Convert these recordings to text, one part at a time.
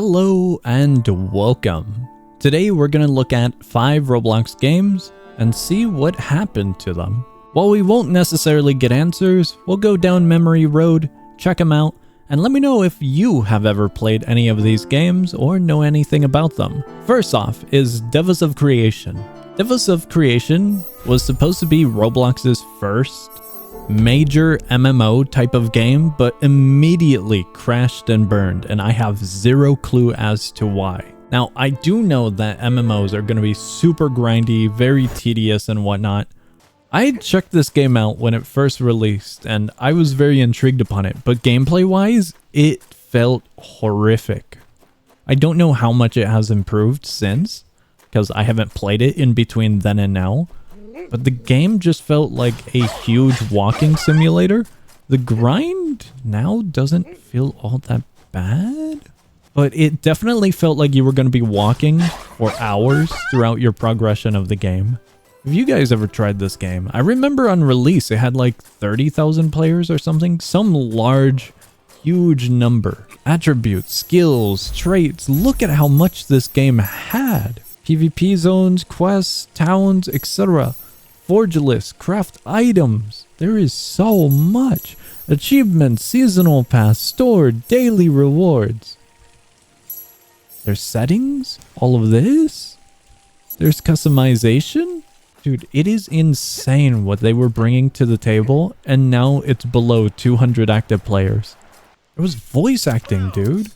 Hello and welcome. Today we're going to look at 5 Roblox games and see what happened to them. While we won't necessarily get answers, we'll go down memory road, check them out, and let me know if you have ever played any of these games or know anything about them. First off is Devas of Creation. Devas of Creation was supposed to be Roblox's first major MMO type of game, but immediately crashed and burned, and I have zero clue as to why. Now, I do know that MMOs are going to be super grindy, very tedious and whatnot. I checked this game out when it first released, and I was very intrigued upon it, but gameplay-wise, it felt horrific. I don't know how much it has improved since, because I haven't played it in between then and now. But the game just felt like a huge walking simulator. The grind now doesn't feel all that bad, but it definitely felt like you were going to be walking for hours throughout your progression of the game. Have you guys ever tried this game? I remember on release it had like 30,000 players or something, some large, huge number. Attributes, skills, traits, look at how much this game had. PvP zones, quests, towns, etc. Forge list, craft items. There is so much. Achievements, seasonal pass, store, daily rewards. There's settings? All of this? There's customization? Dude, it is insane what they were bringing to the table, and now it's below 200 active players. There was voice acting, dude.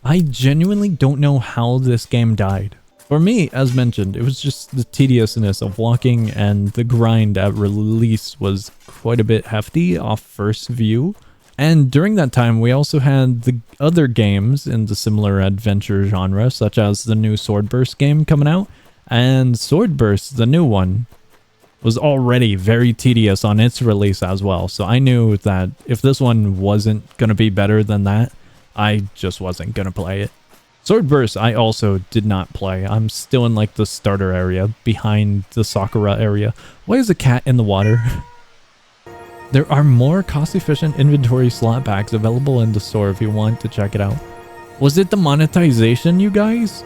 I genuinely don't know how this game died. For me, as mentioned, it was just the tediousness of walking, and the grind at release was quite a bit hefty off first view. And during that time, we also had the other games in the similar adventure genre, such as the new Swordburst game coming out. And Swordburst, the new one, was already very tedious on its release as well. So I knew that if this one wasn't going to be better than that, I just wasn't going to play it. Swordburst I also did not play. I'm still in like the starter area behind the Sakura area. Why is a cat in the water? There are more cost-efficient inventory slot packs available in the store if you want to check it out. Was it the monetization, you guys?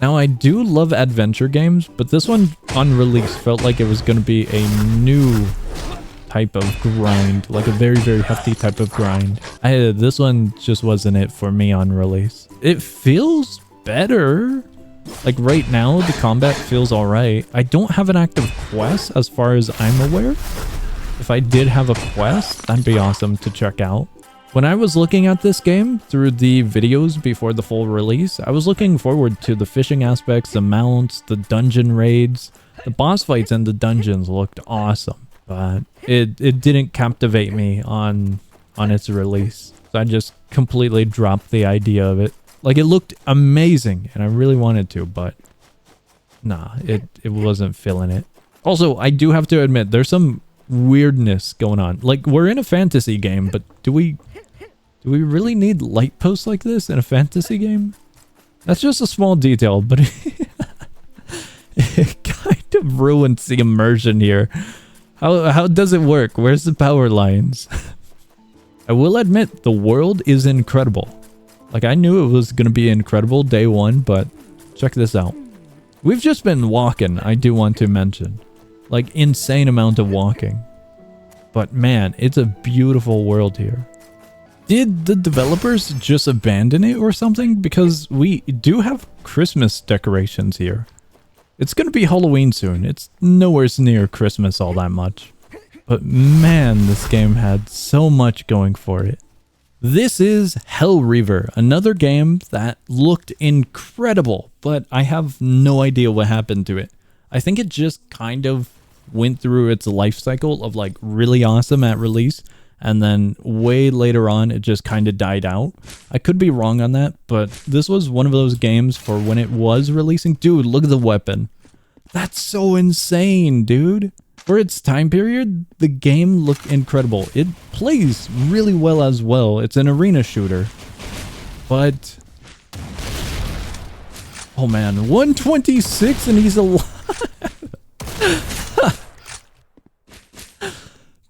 Now I do love adventure games, but this one on release felt like it was going to be a new type of grind, like a very hefty type of grind. This one just wasn't it for me on release. It feels better. Like right now the combat feels all right. I don't have an active quest as far as I'm aware. If I did have a quest, that'd be awesome to check out. When I was looking at this game through the videos before the full release, I was looking forward to the fishing aspects, the mounts, the dungeon raids. The boss fights in the dungeons looked awesome. But it didn't captivate me on its release. So I just completely dropped the idea of it. Like, it looked amazing and I really wanted to, but nah, it wasn't feeling it. Also, I do have to admit, there's some weirdness going on. Like, we're in a fantasy game, but do we really need light posts like this in a fantasy game? That's just a small detail, but it kind of ruins the immersion here. How does it work? Where's the power lines? I will admit, the world is incredible. Like, I knew it was going to be incredible day one, but check this out. We've just been walking, I do want to mention. Like, insane amount of walking. But man, it's a beautiful world here. Did the developers just abandon it or something? Because we do have Christmas decorations here. It's going to be Halloween soon. It's nowhere near Christmas all that much. But man, this game had so much going for it. This is Hellreaver, another game that looked incredible, but I have no idea what happened to it. I think it just kind of went through its life cycle of like really awesome at release, and then way later on it just kind of died out. I could be wrong on that, but this was one of those games for when it was releasing. Dude, look at the weapon. That's so insane, dude. For its time period, the game looked incredible. It plays really well as well. It's an arena shooter. But oh man, 126 and he's alive.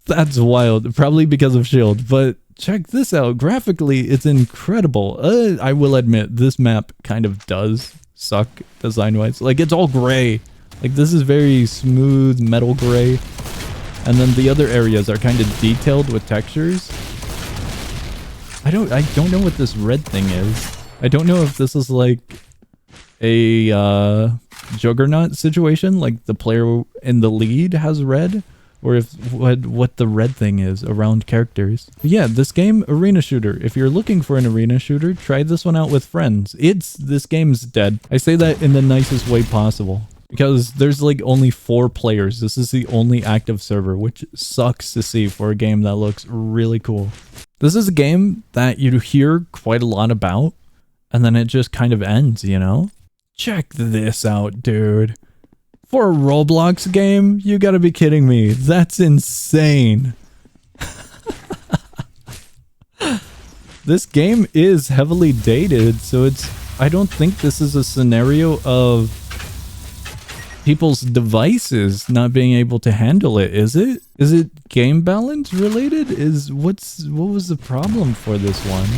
That's wild. Probably because of shield, but check this out. Graphically, it's incredible. I will admit, this map kind of does suck design-wise. Like, it's all gray. Like, this is very smooth metal gray. And then the other areas are kind of detailed with textures. I don't know what this red thing is. I don't know if this is like a Juggernaut situation, like the player in the lead has red, or if what the red thing is around characters. But yeah, this game, arena shooter. If you're looking for an arena shooter, try this one out with friends. This game's dead. I say that in the nicest way possible, because there's like only 4 players. This is the only active server, which sucks to see for a game that looks really cool. This is a game that you hear quite a lot about, and then it just kind of ends, you know? Check this out, dude. For a Roblox game, you gotta be kidding me. That's insane. This game is heavily dated, so I don't think this is a scenario of people's devices not being able to handle it, is it? Is it game balance related? What was the problem for this one?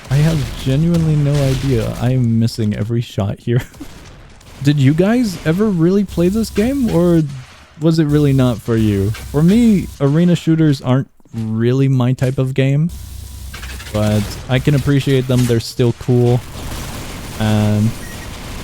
I have genuinely no idea. I am missing every shot here. Did you guys ever really play this game, or was it really not for you? For me, arena shooters aren't really my type of game, but I can appreciate them. They're still cool, and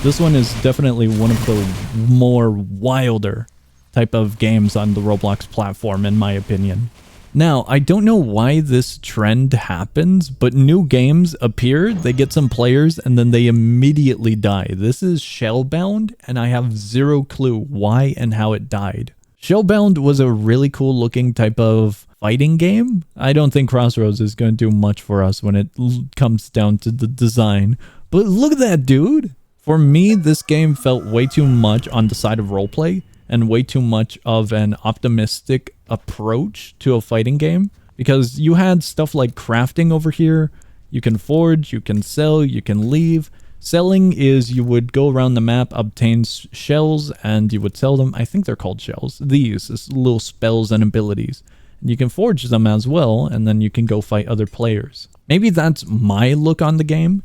this one is definitely one of the more wilder type of games on the Roblox platform, in my opinion. Now, I don't know why this trend happens, but new games appear, they get some players, and then they immediately die. This is Shellbound, and I have zero clue why and how it died. Shellbound was a really cool looking type of fighting game. I don't think Crossroads is going to do much for us when it comes down to the design. But look at that, dude! For me, this game felt way too much on the side of roleplay, and way too much of an optimistic approach to a fighting game, because you had stuff like crafting over here. You can forge, you can sell, you can leave. Selling is you would go around the map, obtain shells, and you would sell them. I think they're called shells. These little spells and abilities. And you can forge them as well, and then you can go fight other players. Maybe that's my look on the game,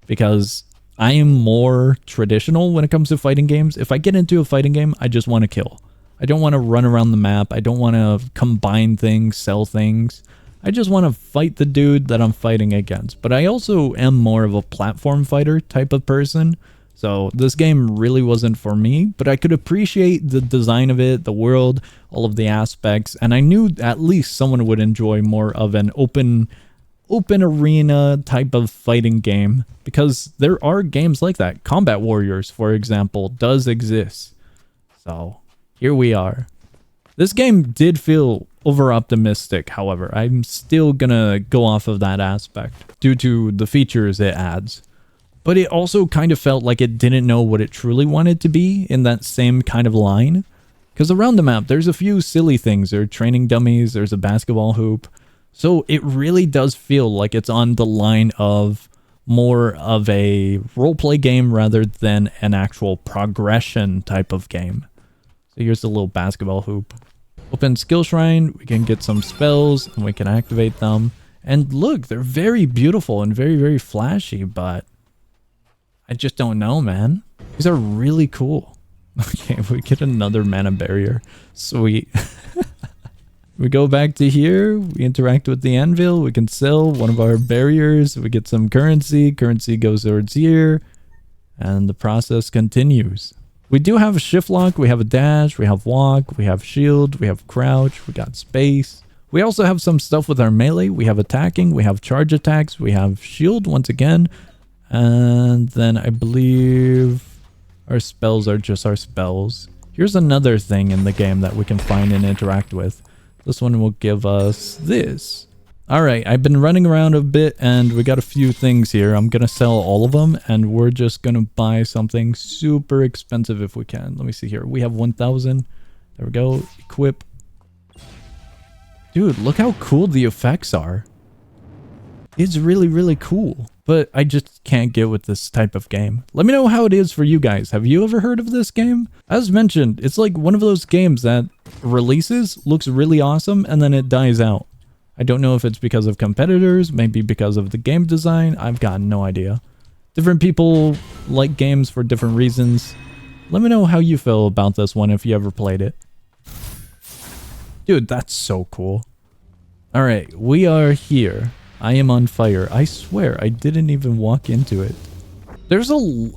because I am more traditional when it comes to fighting games. If I get into a fighting game, I just want to kill. I don't want to run around the map. I don't want to combine things, sell things. I just want to fight the dude that I'm fighting against. But I also am more of a platform fighter type of person. So this game really wasn't for me, but I could appreciate the design of it, the world, all of the aspects. And I knew at least someone would enjoy more of an open arena type of fighting game, because there are games like that. Combat Warriors, for example, does exist. So here we are. This game did feel over optimistic, however. I'm still gonna go off of that aspect due to the features it adds. But it also kind of felt like it didn't know what it truly wanted to be in that same kind of line. Because around the map, there's a few silly things. There are training dummies, there's a basketball hoop. So it really does feel like it's on the line of more of a roleplay game rather than an actual progression type of game. So here's the little basketball hoop. Open skill shrine, we can get some spells and we can activate them. And look, they're very beautiful and very, very flashy, but I just don't know, man. These are really cool. Okay, we get another mana barrier. Sweet. We go back to here, we interact with the anvil, we can sell one of our barriers, we get some currency goes towards here, and the process continues. We do have a shift lock, we have a dash, we have walk, we have shield, we have crouch, we got space. We also have some stuff with our melee, we have attacking, we have charge attacks, we have shield once again, and then I believe our spells are just our spells. Here's another thing in the game that we can find and interact with. This one will give us this. Alright, I've been running around a bit and we got a few things here. I'm gonna sell all of them and we're just gonna buy something super expensive if we can. Let me see here. We have 1,000. There we go. Equip. Dude, look how cool the effects are. It's really, really cool. But I just can't get with this type of game. Let me know how it is for you guys. Have you ever heard of this game? As mentioned, it's like one of those games that releases, looks really awesome, and then it dies out. I don't know if it's because of competitors, maybe because of the game design. I've got no idea. Different people like games for different reasons. Let me know how you feel about this one if you ever played it. Dude, that's so cool. Alright, we are here. I am on fire. I swear, I didn't even walk into it.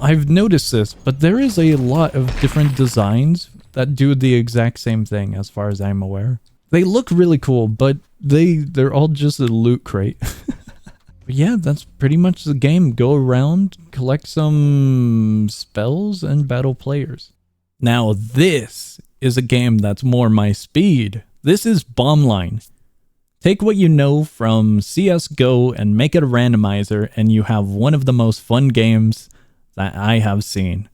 I've noticed this, but there is a lot of different designs that do the exact same thing as far as I'm aware. They look really cool, but they're all just a loot crate. But yeah, that's pretty much the game. Go around, collect some spells, and battle players. Now this is a game that's more my speed. This is BOMBLINE. Take what you know from CSGO and make it a randomizer, and you have one of the most fun games that I have seen.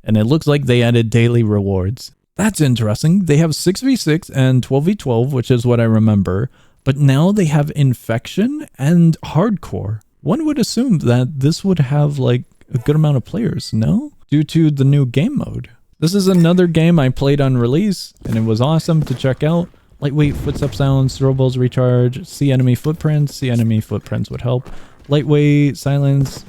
And it looks like they added daily rewards. That's interesting. They have 6v6 and 12v12, which is what I remember. But now they have Infection and Hardcore. One would assume that this would have like a good amount of players, no? Due to the new game mode. This is another game I played on release, and it was awesome to check out. Lightweight, footstep sounds, throwables, recharge, see enemy footprints. See enemy footprints would help. Lightweight, silence.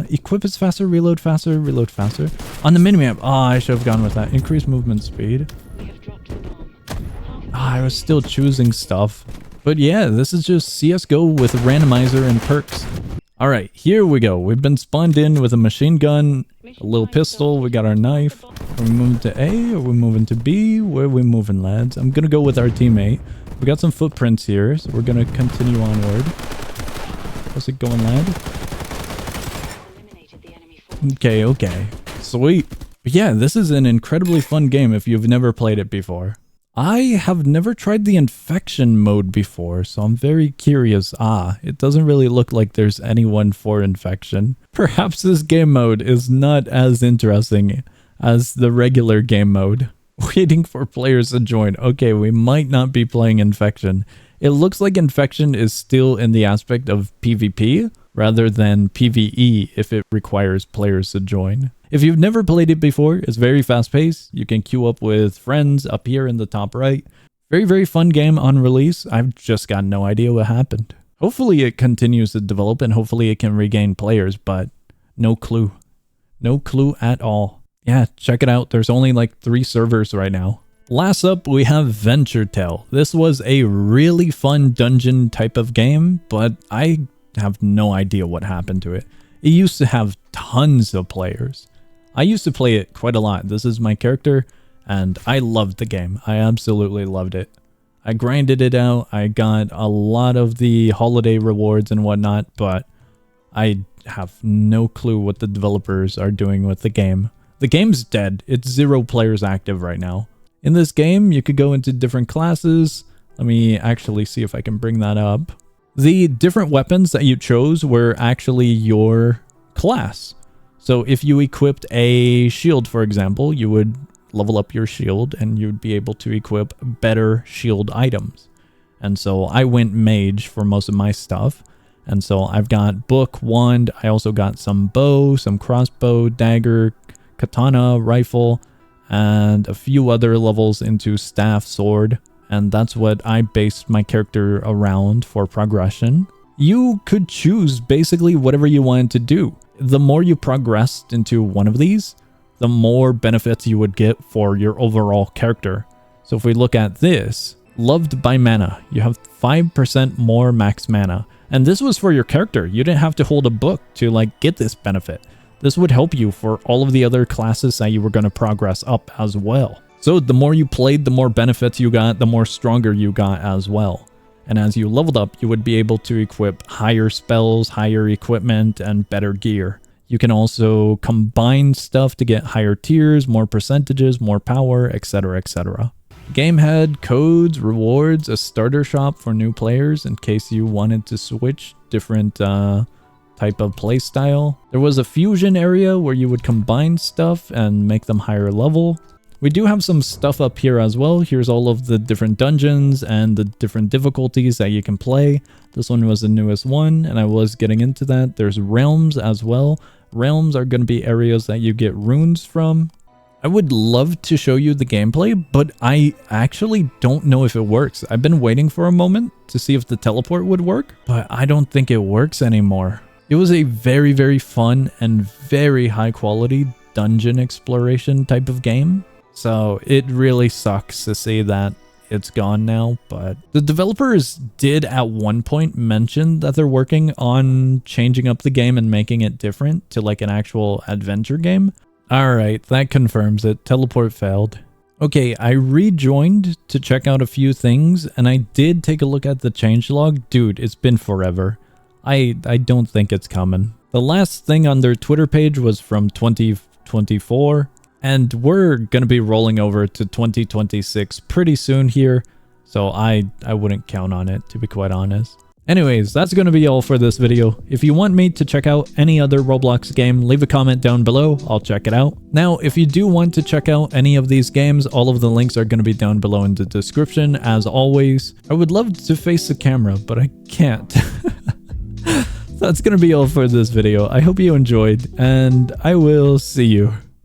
Equip is faster, reload faster, reload faster. On the minimap, I should have gone with that. Increase movement speed. I was still choosing stuff. But yeah, this is just CSGO with a randomizer and perks. Alright, here we go. We've been spawned in with a machine gun, a little pistol, we got our knife. Are we moving to A? Are we moving to B? Where are we moving, lads? I'm gonna go with our teammate. We got some footprints here, so we're gonna continue onward. How's it going, lad? Okay. Sweet. But yeah, this is an incredibly fun game if you've never played it before. I have never tried the Infection mode before, so I'm very curious. It doesn't really look like there's anyone for Infection. Perhaps this game mode is not as interesting as the regular game mode. Waiting for players to join. Okay, we might not be playing Infection. It looks like Infection is still in the aspect of PvP rather than PvE if it requires players to join. If you've never played it before, it's very fast paced. You can queue up with friends up here in the top right. Very, very fun game on release. I've just got no idea what happened. Hopefully it continues to develop and hopefully it can regain players, but no clue. No clue at all. Yeah, check it out. There's only like 3 servers right now. Last up, we have Venture Tale. This was a really fun dungeon type of game, but I have no idea what happened to it. It used to have tons of players. I used to play it quite a lot. This is my character, and I loved the game. I absolutely loved it. I grinded it out. I got a lot of the holiday rewards and whatnot, but I have no clue what the developers are doing with the game. The game's dead. It's 0 players active right now. In this game, you could go into different classes. Let me actually see if I can bring that up. The different weapons that you chose were actually your class. So if you equipped a shield, for example, you would level up your shield and you'd be able to equip better shield items. And so I went mage for most of my stuff. And so I've got book, wand. I also got some bow, some crossbow, dagger, katana, rifle, and a few other levels into staff, sword. And that's what I based my character around for progression. You could choose basically whatever you wanted to do. The more you progressed into one of these, the more benefits you would get for your overall character. So if we look at this, loved by mana, you have 5% more max mana. And this was for your character. You didn't have to hold a book to like get this benefit. This would help you for all of the other classes that you were going to progress up as well. So the more you played, the more benefits you got, the more stronger you got as well. And as you leveled up, you would be able to equip higher spells, higher equipment, and better gear. You can also combine stuff to get higher tiers, more percentages, more power, etc, etc. Game had codes, rewards, a starter shop for new players in case you wanted to switch different type of playstyle. There was a fusion area where you would combine stuff and make them higher level. We do have some stuff up here as well. Here's all of the different dungeons and the different difficulties that you can play. This one was the newest one, and I was getting into that. There's realms as well. Realms are going to be areas that you get runes from. I would love to show you the gameplay, but I actually don't know if it works. I've been waiting for a moment to see if the teleport would work, but I don't think it works anymore. It was a very, very fun and very high quality dungeon exploration type of game. So it really sucks to see that it's gone now, but the developers did at one point mention that they're working on changing up the game and making it different to like an actual adventure game. Alright, that confirms it. Teleport failed. Okay, I rejoined to check out a few things, and I did take a look at the changelog. Dude, it's been forever. I don't think it's coming. The last thing on their Twitter page was from 2024, and we're gonna be rolling over to 2026 pretty soon here, so I wouldn't count on it, to be quite honest. Anyways, that's going to be all for this video. If you want me to check out any other Roblox game, leave a comment down below. I'll check it out. Now, if you do want to check out any of these games, all of the links are going to be down below in the description, as always. I would love to face the camera, but I can't. That's going to be all for this video. I hope you enjoyed, and I will see you.